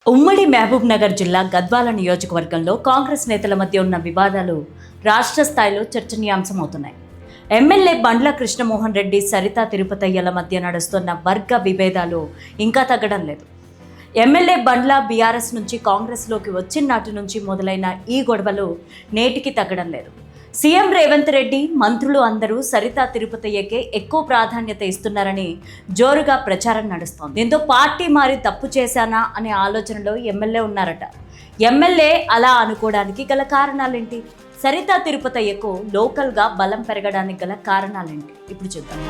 ఉమ్మడి మహబూబ్ నగర్ జిల్లా గద్వాల నియోజకవర్గంలో కాంగ్రెస్ నేతల మధ్య ఉన్న వివాదాలు రాష్ట్ర స్థాయిలో చర్చనీయాంశమవుతున్నాయి. ఎమ్మెల్యే బండ్ల కృష్ణమోహన్ రెడ్డి, సరితా తిరుపతయ్యల మధ్య నడుస్తున్న వర్గ విభేదాలు ఇంకా తగ్గడం లేదు. ఎమ్మెల్యే బండ్ల బీఆర్ఎస్ నుంచి కాంగ్రెస్లోకి వచ్చిన నాటి నుంచి మొదలైన ఈ గొడవలు నేటికి తగ్గడం లేదు. సీఎం రేవంత్ రెడ్డి, మంత్రులు అందరూ సరితా తిరుపతయ్యకే ఎక్కువ ప్రాధాన్యత ఇస్తున్నారని జోరుగా ప్రచారం నడుస్తోంది. దీంతో పార్టీ మారి తప్పు చేశానా అనే ఆలోచనలో ఎమ్మెల్యే ఉన్నారట. ఎమ్మెల్యే అలా అనుకోవడానికి గల కారణాలేంటి? సరితా తిరుపతయ్యకు లోకల్గా బలం పెరగడానికి గల కారణాలేంటి? ఇప్పుడు చూద్దాం.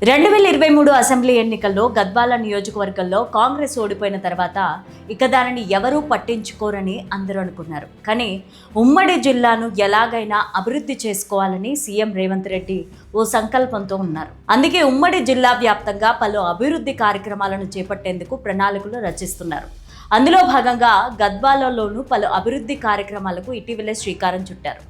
2023 అసెంబ్లీ ఎన్నికల్లో గద్వాల నియోజకవర్గంలో కాంగ్రెస్ ఓడిపోయిన తర్వాత ఇక దానిని ఎవరూ పట్టించుకోరని అందరూ అనుకున్నారు. కానీ ఉమ్మడి జిల్లాను ఎలాగైనా అభివృద్ధి చేసుకోవాలని సీఎం రేవంత్ రెడ్డి ఓ సంకల్పంతో ఉన్నారు. అందుకే ఉమ్మడి జిల్లా వ్యాప్తంగా పలు అభివృద్ధి కార్యక్రమాలను చేపట్టేందుకు ప్రణాళికలు రచిస్తున్నారు. అందులో భాగంగా గద్వాలలోనూ పలు అభివృద్ధి కార్యక్రమాలకు ఇటీవలే శ్రీకారం చుట్టారు.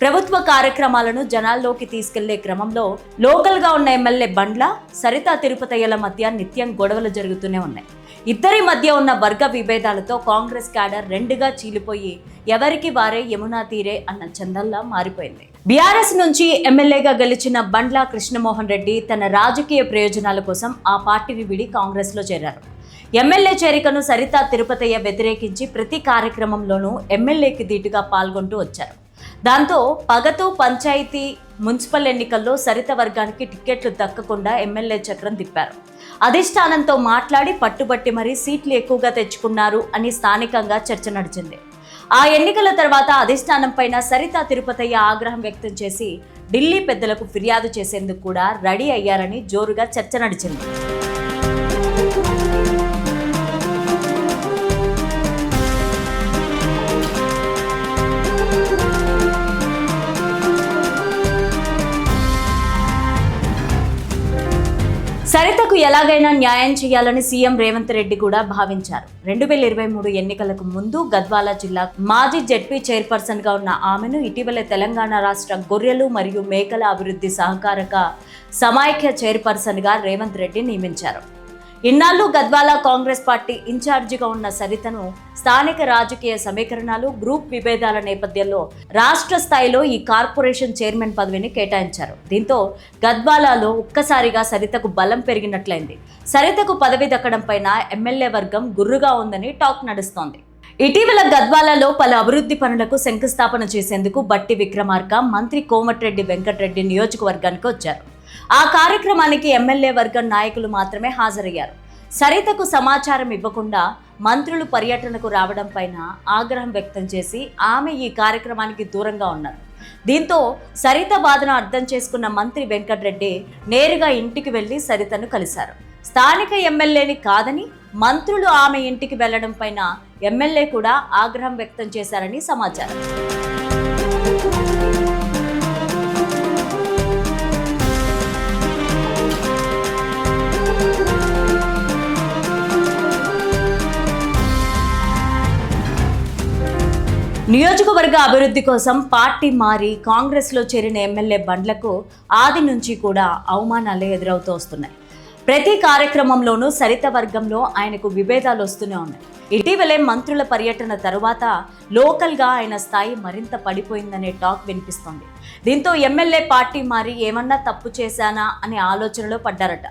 ప్రభుత్వ కార్యక్రమాలను జనాల్లోకి తీసుకెళ్లే క్రమంలో లోకల్గా ఉన్న ఎమ్మెల్యే బండ్ల, సరితా తిరుపతయ్యల మధ్య నిత్యం గొడవలు జరుగుతూనే ఉన్నాయి. ఇద్దరి మధ్య ఉన్న వర్గ విభేదాలతో కాంగ్రెస్ క్యాడర్ రెండుగా చీలిపోయి ఎవరికి వారే యమునా తీరే అన్న చందల్లా మారిపోయింది. బీఆర్ఎస్ నుంచి ఎమ్మెల్యేగా గెలిచిన బండ్ల కృష్ణమోహన్ రెడ్డి తన రాజకీయ ప్రయోజనాల కోసం ఆ పార్టీని విడి కాంగ్రెస్లో చేరారు. ఎమ్మెల్యే చేరికను సరితా తిరుపతయ్య వ్యతిరేకించి ప్రతి కార్యక్రమంలోనూ ఎమ్మెల్యేకి ధీటుగా పాల్గొంటూ వచ్చారు. దాంతో పగతో పంచాయతీ, మున్సిపల్ ఎన్నికల్లో సరిత వర్గానికి టిక్కెట్లు దక్కకుండా ఎమ్మెల్యే చక్రం తిప్పారు. అధిష్టానంతో మాట్లాడి పట్టుబట్టి మరీ సీట్లు ఎక్కువగా తెచ్చుకున్నారు అని స్థానికంగా చర్చ నడిచింది. ఆ ఎన్నికల తర్వాత అధిష్టానం పైన సరితా తిరుపతయ్య ఆగ్రహం వ్యక్తం చేసి ఢిల్లీ పెద్దలకు ఫిర్యాదు చేసేందుకు కూడా రెడీ అయ్యారని జోరుగా చర్చ నడిచింది. సరితకు ఎలాగైనా న్యాయం చేయాలని సీఎం రేవంత్ రెడ్డి కూడా భావించారు. 2023 ఎన్నికలకు ముందు గద్వాల జిల్లా మాజీ జెడ్పీ చైర్పర్సన్ గా ఉన్న ఆమెను ఇటీవలే తెలంగాణ రాష్ట్ర గొర్రెలు మరియు మేకల అభివృద్ధి సహకారక సమాఖ్య చైర్పర్సన్ గా రేవంత్ రెడ్డి నియమించారు. ఇన్నాళ్ళు గద్వాల కాంగ్రెస్ పార్టీ ఇన్ఛార్జిగా ఉన్న సరితను స్థానిక రాజకీయ సమీకరణాలు, గ్రూప్ విభేదాల నేపథ్యంలో రాష్ట్ర స్థాయిలో ఈ కార్పొరేషన్ చైర్మన్ పదవిని కేటాయించారు. దీంతో గద్వాలలో ఒక్కసారిగా సరితకు బలం పెరిగినట్లయింది. సరితకు పదవి దక్కడం పైన ఎమ్మెల్యే వర్గం గుర్రుగా ఉందని టాక్ నడుస్తోంది. ఇటీవల గద్వాలలో పలు అభివృద్ధి పనులకు శంకుస్థాపన చేసేందుకు బట్టి విక్రమార్క, మంత్రి కోమటిరెడ్డి వెంకటరెడ్డి నియోజకవర్గానికి వచ్చారు. ఆ కార్యక్రమానికి ఎమ్మెల్యే వర్గం నాయకులు మాత్రమే హాజరయ్యారు. సరితకు సమాచారం ఇవ్వకుండా మంత్రులు పర్యటనకు రావడం పైన ఆగ్రహం వ్యక్తం చేసి ఆమె ఈ కార్యక్రమానికి దూరంగా ఉన్నారు. దీంతో సరిత బాధను అర్థం చేసుకున్న మంత్రి వెంకటరెడ్డి నేరుగా ఇంటికి వెళ్లి సరితను కలిశారు. స్థానిక ఎమ్మెల్యేని కాదని మంత్రులు ఆమె ఇంటికి వెళ్లడం పైన ఎమ్మెల్యే కూడా ఆగ్రహం వ్యక్తం చేశారని సమాచారం. నియోజకవర్గ అభివృద్ధి కోసం పార్టీ మారి కాంగ్రెస్లో చేరిన ఎమ్మెల్యే బండ్లకు ఆది నుంచి కూడా అవమానాలే ఎదురవుతూ వస్తున్నాయి. ప్రతి కార్యక్రమంలోనూ సరిత వర్గంలో ఆయనకు విభేదాలు వస్తూనే ఉన్నాయి. ఇటీవలే మంత్రుల పర్యటన తరువాత లోకల్గా ఆయన స్థాయి మరింత పడిపోయిందనే టాక్ వినిపిస్తోంది. దీంతో ఎమ్మెల్యే పార్టీ మారి ఏమన్నా తప్పు చేశానా అనే ఆలోచనలో పడ్డారట.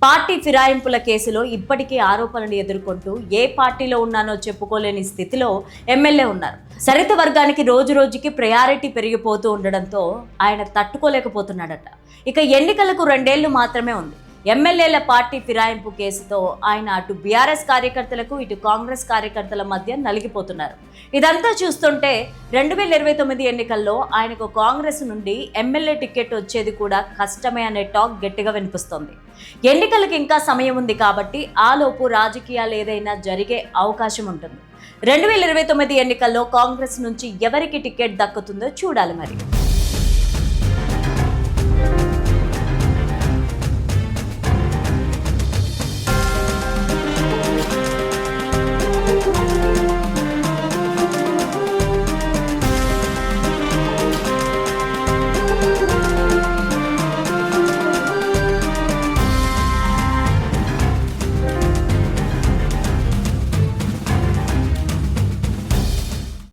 పార్టీ ఫిరాయింపుల కేసులో ఇప్పటికీ ఆరోపణలు ఎదుర్కొంటూ ఏ పార్టీలో ఉన్నానో చెప్పుకోలేని స్థితిలో ఎమ్మెల్యే ఉన్నారు. సరిత వర్గానికి రోజు రోజుకి ప్రయారిటీ పెరిగిపోతూ ఉండడంతో ఆయన తట్టుకోలేకపోతున్నాడట. ఇక ఎన్నికలకు 2 ఏళ్లు మాత్రమే ఉంది. ఎమ్మెల్యేల పార్టీ ఫిరాయింపు కేసుతో ఆయన అటు బీఆర్ఎస్ కార్యకర్తలకు, ఇటు కాంగ్రెస్ కార్యకర్తల మధ్య నలిగిపోతున్నారు. ఇదంతా చూస్తుంటే 2029 ఎన్నికల్లో ఆయనకు కాంగ్రెస్ నుండి ఎమ్మెల్యే టికెట్ వచ్చేది కూడా కష్టమే అనే టాక్ గట్టిగా వినిపిస్తోంది. ఎన్నికలకు ఇంకా సమయం ఉంది కాబట్టి ఆలోపు రాజకీయాలు ఏదైనా జరిగే అవకాశం ఉంటుంది. 2029 ఎన్నికల్లో కాంగ్రెస్ నుంచి ఎవరికి టికెట్ దక్కుతుందో చూడాలి మరి.